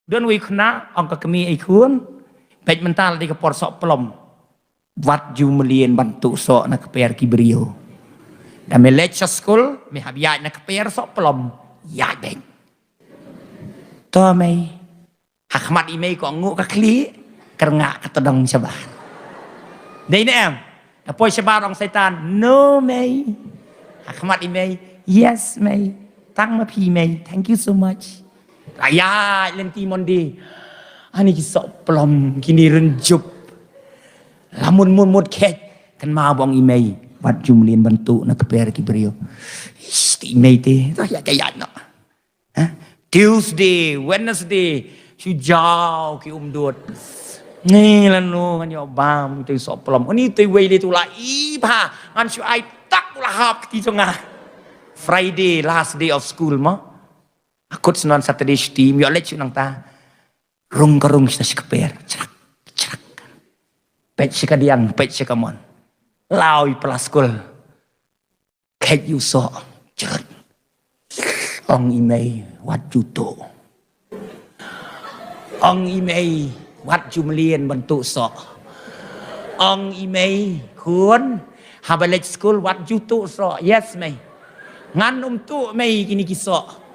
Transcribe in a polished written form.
đơn vị khná ông có cái mi ấy khuôn bạch mình ta là đi cái bọt sọ plom vắt dù liền bắn tụ sọ na cái per kibrio đã mình lấy cho school mình học dạy na cái per sọ plom dạy bệnh to mày hak mat imei có ngủ các lý karena kata dong coba đây nè em apoi coba dong setan no mày hak mat imei yes mày tăng mà phi mày thank you so much ayah lên timon di ani kisah pelom kini renjup lamun mun kek kan mau bong imei buat jumlin bentuk nak keper kibrio imei teh ya kayak no Tuesday Wednesday chú giàu cái đuột nghe là nó ngăn nhỏ bám từ sọp plom anh từ về đi tu lại ý pa ngăn chú ai tắc là hấp tí cho ngà Friday last day of school mà aku senon Saturday steam yo let chú nang ta rung karung kita sikeper cerak cerak pet sikadiang pet sikamon lawi pelaskul kayak you so cerat ong imei wat juto ong imei wat jumlien bentuk sok ong imei kun habalet school wat juto sok yes mei ngan tu mei kini kisok